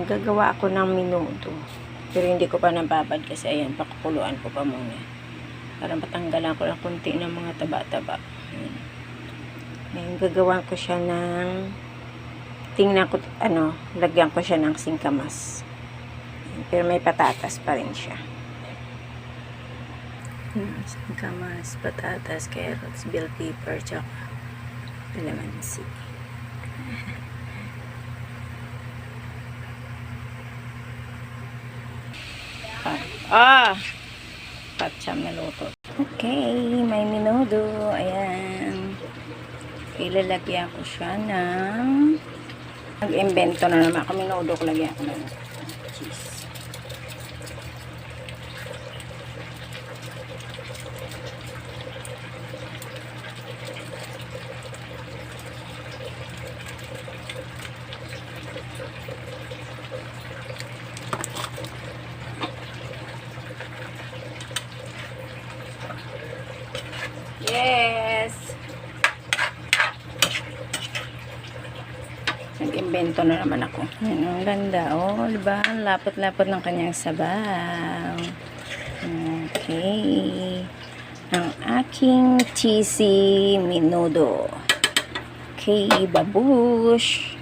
Gagawa ako ng menudo. Pero hindi ko pa nababad kasi ayan, pakukuluan ko pa muna. Para matanggalan ko ng konti ng mga taba-taba. Ngayon, gagawa ko siya ng, tingnan ko, lagyan ko siya ng singkamas. Pero may patatas pa rin siya. Singkamas, patatas, carrots, bell pepper, tsaka calamansi. Patsam na luto. Okay, may menudo. Ayan. Ilalagyan ko siya ng, nag-invento na naman ako menudo. Lagyan ko ng cheese. Yes! Nag-invento na naman ako. Ayan, ang ganda. Oh, diba? Ang lapot-lapot ng kanyang sabaw. Okay. Ang aking cheesy menudo. Okay, babush!